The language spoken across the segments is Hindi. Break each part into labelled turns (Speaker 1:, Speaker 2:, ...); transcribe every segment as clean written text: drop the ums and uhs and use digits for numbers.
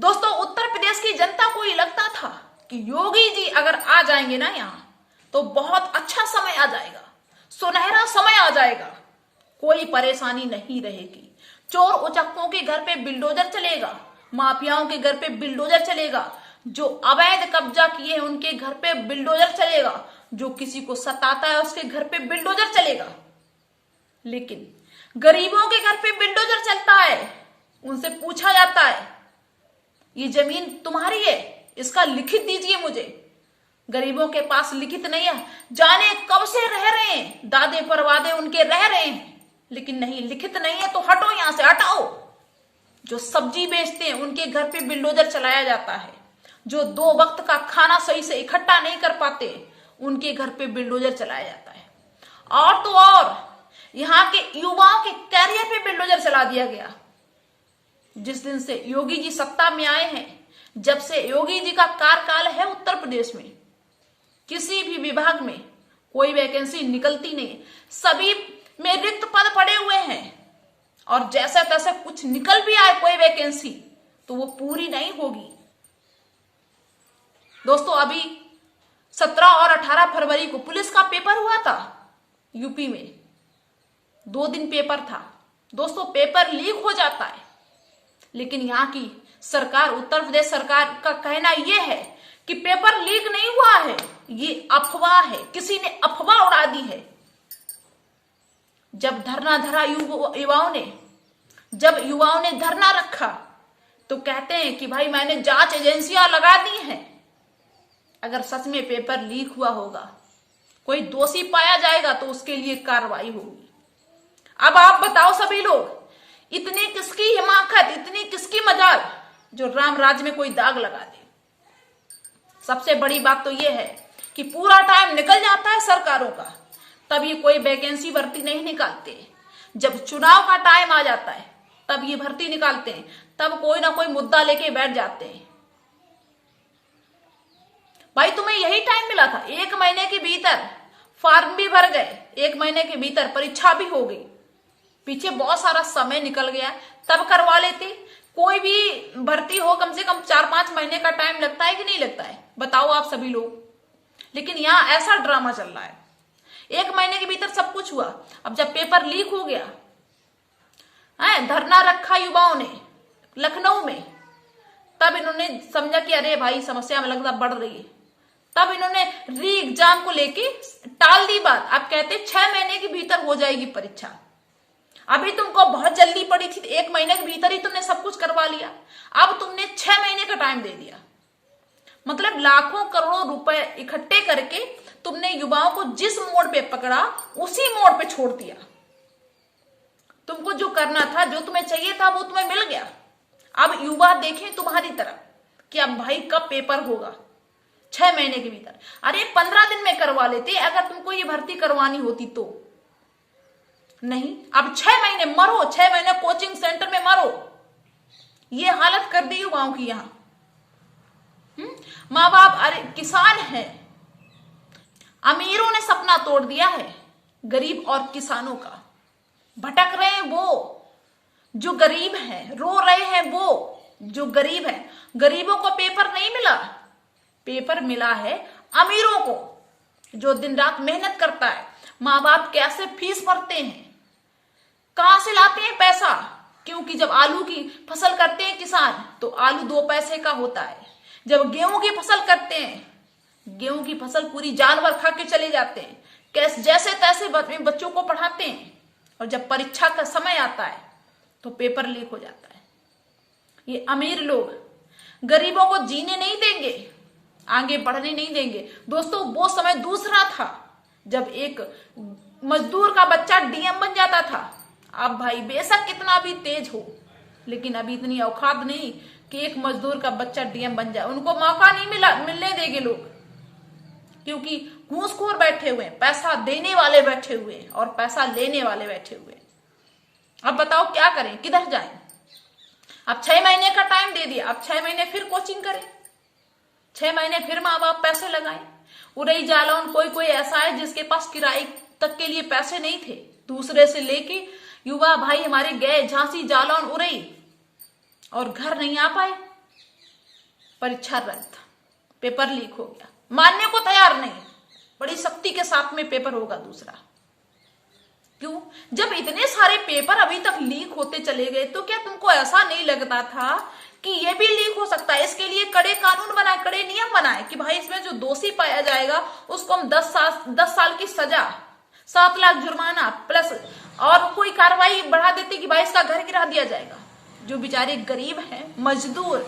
Speaker 1: दोस्तों, उत्तर प्रदेश की जनता को ये लगता था कि योगी जी अगर आ जाएंगे ना यहाँ तो बहुत अच्छा समय आ जाएगा, सुनहरा समय आ जाएगा, कोई परेशानी नहीं रहेगी। चोर उचक्कों के घर पे बिल्डोजर चलेगा, माफियाओं के घर पे बिल्डोजर चलेगा, जो अवैध कब्जा किए हैं उनके घर पे बिल्डोजर चलेगा, जो किसी को सताता है उसके घर पे बिल्डोजर चलेगा। लेकिन गरीबों के घर पे बिल्डोजर चलता है, उनसे पूछा जाता है ये जमीन तुम्हारी है, इसका लिखित दीजिए मुझे। गरीबों के पास लिखित नहीं है, जाने कब से रह रहे हैं, दादे परवादे उनके रह रहे हैं, लेकिन नहीं, लिखित नहीं है तो हटो, यहां से हटाओ। जो सब्जी बेचते हैं उनके घर पे बिल्डोजर चलाया जाता है, जो 2 वक्त का खाना सही से इकट्ठा नहीं कर पाते उनके घर पे बिल्डोजर चलाया जाता है। और तो और यहाँ के युवाओं के कैरियर पे बिल्डोजर चला दिया गया। जिस दिन से योगी जी सत्ता में आए हैं, जब से योगी जी का कार्यकाल है उत्तर प्रदेश में, किसी भी विभाग में कोई वैकेंसी निकलती नहीं, सभी में रिक्त पद पड़े हुए हैं। और जैसे तैसे कुछ निकल भी आए कोई वैकेंसी तो वो पूरी नहीं होगी। दोस्तों, अभी 17 और 18 फरवरी को पुलिस का पेपर हुआ था यूपी में, 2 दिन पेपर था। दोस्तों, पेपर लीक हो जाता है, लेकिन यहाँ की सरकार, उत्तर प्रदेश सरकार का कहना यह है कि पेपर लीक नहीं हुआ है, ये अफवाह है, किसी ने अफवाह उड़ा दी है। जब धरना धरा जब युवाओं ने धरना रखा तो कहते हैं कि भाई मैंने जांच एजेंसियां लगा दी हैं। अगर सच में पेपर लीक हुआ होगा, कोई दोषी पाया जाएगा तो उसके लिए कार्रवाई होगी। अब आप बताओ सभी लोग, इतनी किसकी हिमाकत, इतनी किसकी मजाल जो राम राज्य में कोई दाग लगा दे। सबसे बड़ी बात तो यह है कि पूरा टाइम निकल जाता है सरकारों का, तब ये कोई वैकेंसी भर्ती नहीं निकालते। जब चुनाव का टाइम आ जाता है तब ये भर्ती निकालते हैं, तब कोई ना कोई मुद्दा लेके बैठ जाते हैं। भाई, तुम्हें यही टाइम मिला था, 1 महीने के भीतर फॉर्म भी भर गए, 1 महीने के भीतर परीक्षा भी हो गई, पीछे बहुत सारा समय निकल गया, तब करवा लेते। कोई भी भर्ती हो कम से कम 4-5 महीने का टाइम लगता है कि नहीं लगता है, बताओ आप सभी लोग। लेकिन यहाँ ऐसा ड्रामा चल रहा है, 1 महीने के भीतर सब कुछ हुआ। अब जब पेपर लीक हो गया है, धरना रखा युवाओं ने लखनऊ में, तब इन्होंने समझा कि अरे भाई समस्या में लगता बढ़ रही है, तब इन्होंने री एग्जाम को लेके टाल दी बात। अब कहते 6 महीने के भीतर हो जाएगी परीक्षा। अभी तुमको बहुत जल्दी पड़ी थी, 1 महीने के भीतर ही तुमने सब कुछ करवा लिया, अब तुमने 6 महीने का टाइम दे दिया। मतलब लाखों करोड़ों रुपए इकट्ठे करके तुमने युवाओं को जिस मोड़ पे पकड़ा उसी मोड़ पे छोड़ दिया। तुमको जो करना था, जो तुम्हें चाहिए था, वो तुम्हें मिल गया। अब युवा देखें तुम्हारी तरफ कि अब भाई कब पेपर होगा, 6 महीने के भीतर। अरे 15 दिन में करवा लेते अगर तुमको ये भर्ती करवानी होती तो। नहीं, अब 6 महीने मरो, 6 महीने कोचिंग सेंटर में मरो, ये हालत कर दी युवाओं की। यहां माँ बाप, अरे किसान है, अमीरों ने सपना तोड़ दिया है, गरीब और किसानों का। भटक रहे हैं वो जो गरीब हैं, रो रहे हैं वो जो गरीब हैं। गरीबों को पेपर नहीं मिला, पेपर मिला है अमीरों को, जो दिन रात मेहनत करता है। माँ बाप कैसे फीस भरते हैं, कहां से लाते हैं पैसा, क्योंकि जब आलू की फसल करते हैं किसान तो आलू 2 पैसे का होता है। जब गेहूं की फसल करते हैं, गेहूं की फसल पूरी जानवर खा के चले जाते हैं, कैसे जैसे तैसे बच्चों को पढ़ाते हैं। और जब परीक्षा का समय आता है तो पेपर लीक हो जाता है। ये अमीर लोग गरीबों को जीने नहीं देंगे, आगे बढ़ने नहीं देंगे। दोस्तों, वो समय दूसरा था जब एक मजदूर का बच्चा डीएम बन जाता था। अब भाई बेशक कितना भी तेज हो, लेकिन अभी इतनी औकात नहीं कि एक मजदूर का बच्चा डीएम बन जाए। उनको मौका नहीं मिलने देंगे लोग, क्योंकि घूसखोर बैठे हुए हैं, पैसा देने वाले बैठे हुए हैं और पैसा लेने वाले बैठे हुए हैं। अब बताओ क्या करें, किधर जाएं? अब 6 महीने का टाइम दे दिया, अब 6 महीने फिर कोचिंग करें, 6 महीने फिर माँ बाप पैसे लगाएं। उड़ई जालौन कोई ऐसा है जिसके पास किराए तक के लिए पैसे नहीं थे, दूसरे से लेके युवा भाई हमारे गए झांसी, जालौन, उड़ई और घर नहीं आ पाए। परीक्षा रद्द, पेपर लीक हो गया, मानने को तैयार नहीं, बड़ी सख्ती के साथ में पेपर होगा दूसरा। क्यों? जब इतने सारे पेपर अभी तक लीक होते चले गए तो क्या तुमको ऐसा नहीं लगता था कि ये भी लीक हो सकता है? इसके लिए कड़े कानून बनाए, कड़े नियम बनाए कि भाई इसमें जो दोषी पाया जाएगा उसको हम 10 साल की सजा, 7 लाख जुर्माना प्लस और कोई कार्रवाई बढ़ा देते कि भाई इसका घर गिरा दिया जाएगा। जो बेचारे गरीब हैं, मजदूर,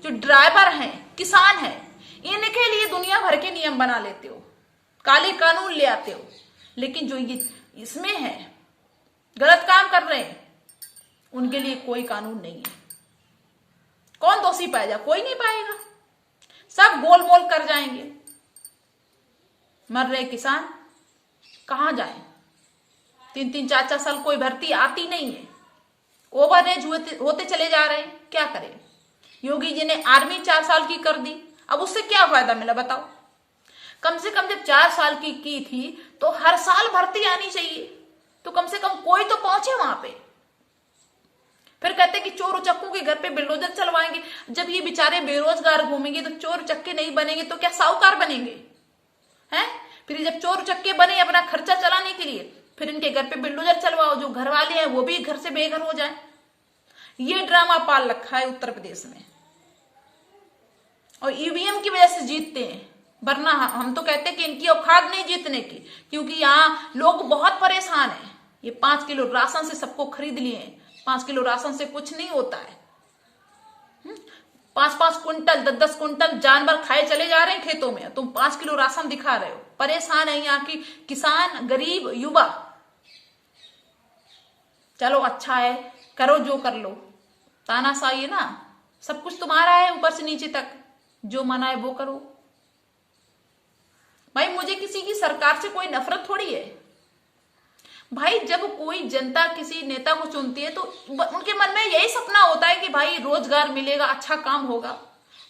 Speaker 1: जो ड्राइवर हैं, किसान हैं, इनके लिए दुनिया भर के नियम बना लेते हो, काले कानून ले आते हो, लेकिन जो ये इसमें है, गलत काम कर रहे हैं, उनके लिए कोई कानून नहीं है। कौन दोषी पाएगा? कोई नहीं पाएगा, सब गोल मोल कर जाएंगे। मर रहे किसान कहां जाए? 3-3, 4-4 साल कोई भर्ती आती नहीं है, ओवरएज होते चले जा रहे हैं। क्या करें? योगी जी ने आर्मी 4 साल की कर दी, अब उससे क्या फायदा मिला बताओ? कम से कम जब 4 साल की थी तो हर साल भर्ती आनी चाहिए, तो कम से कम कोई तो पहुंचे वहां पे। फिर कहते कि चोर उचक्कों के घर पे बिल्डोजर चलवाएंगे। जब ये बेचारे बेरोजगार घूमेंगे तो चोर उचक्के नहीं बनेंगे तो क्या साहूकार बनेंगे? हैं? फिर जब चोर उचक्के बने अपना खर्चा चलाने के लिए, फिर इनके घर पे बिल्डोजर चलवाओ, जो घर वाले हैं वो भी घर से बेघर हो जाए। ये ड्रामा पाल रखा है उत्तर प्रदेश में, और ईवीएम की वजह से जीतते हैं, वरना हम तो कहते हैं कि इनकी औकात नहीं जीतने की, क्योंकि यहाँ लोग बहुत परेशान हैं। ये 5 किलो राशन से सबको खरीद लिए हैं। 5 किलो राशन से कुछ नहीं होता है। 5-5 कुंटल 10-10 कुंटल जानवर खाए चले जा रहे हैं खेतों में, तुम 5 किलो राशन दिखा रहे हो। परेशान है यहाँ की किसान, गरीब, युवा। चलो अच्छा है, करो जो कर लो, तानाशाही है ना, सब कुछ तुम्हारा है ऊपर से नीचे तक, जो मना है वो करो। भाई मुझे किसी की सरकार से कोई नफरत थोड़ी है। भाई जब कोई जनता किसी नेता को चुनती है तो उनके मन में यही सपना होता है कि भाई रोजगार मिलेगा, अच्छा काम होगा।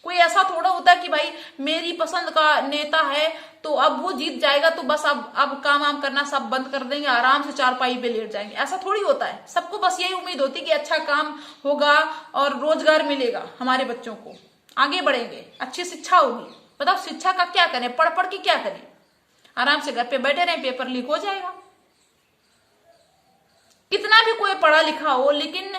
Speaker 1: कोई ऐसा थोड़ा होता है कि भाई मेरी पसंद का नेता है तो अब वो जीत जाएगा तो बस अब काम वाम करना सब बंद कर देंगे, आराम से चारपाई पे लेट जाएंगे। ऐसा थोड़ी होता है। सबको बस यही उम्मीद होती है कि अच्छा काम होगा और रोजगार मिलेगा, हमारे बच्चों को आगे बढ़ेंगे, अच्छी शिक्षा होगी। बताओ शिक्षा का क्या करें? पढ़ पढ़ के क्या करें? आराम से घर पे बैठे रहे, पेपर लीक हो जाएगा। कितना भी कोई पढ़ा लिखा हो, लेकिन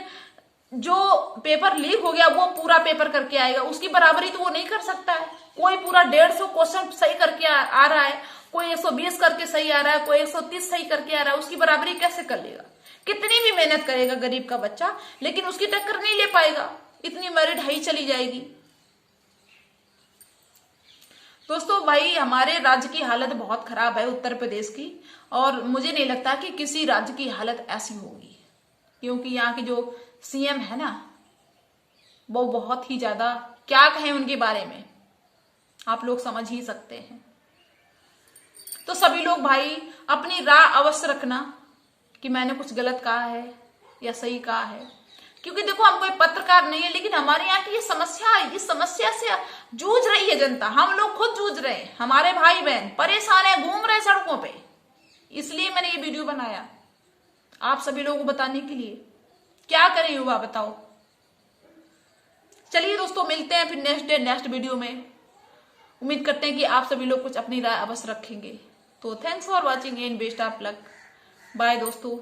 Speaker 1: जो पेपर लीक हो गया वो पूरा पेपर करके आएगा, उसकी बराबरी तो वो नहीं कर सकता है। कोई पूरा 150 क्वेश्चन सही करके आ रहा है, कोई 120 करके सही आ रहा है, कोई 130 सही करके आ रहा है, उसकी बराबरी कैसे कर लेगा? कितनी भी मेहनत करेगा गरीब का बच्चा, लेकिन उसकी टक्कर नहीं ले पाएगा, इतनी मेरिट हाई चली जाएगी। दोस्तों भाई हमारे राज्य की हालत बहुत खराब है, उत्तर प्रदेश की, और मुझे नहीं लगता कि किसी राज्य की हालत ऐसी होगी, क्योंकि यहाँ की जो सीएम है ना, वो बहुत ही ज्यादा, क्या कहें उनके बारे में, आप लोग समझ ही सकते हैं। तो सभी लोग भाई अपनी राय अवश्य रखना कि मैंने कुछ गलत कहा है या सही कहा है, क्योंकि देखो हम कोई पत्रकार नहीं है, लेकिन हमारे यहाँ की ये समस्या है, इस समस्या से जूझ रही है जनता, हम लोग खुद जूझ रहे हैं, हमारे भाई बहन परेशान है, घूम रहे सड़कों पे। इसलिए मैंने ये वीडियो बनाया आप सभी लोगों को बताने के लिए। क्या करें युवा, बताओ। चलिए दोस्तों मिलते हैं फिर नेक्स्ट वीडियो में। उम्मीद करते हैं कि आप सभी लोग कुछ अपनी राय अवश्य रखेंगे। तो thanks for watching and best of luck. Bye दोस्तों।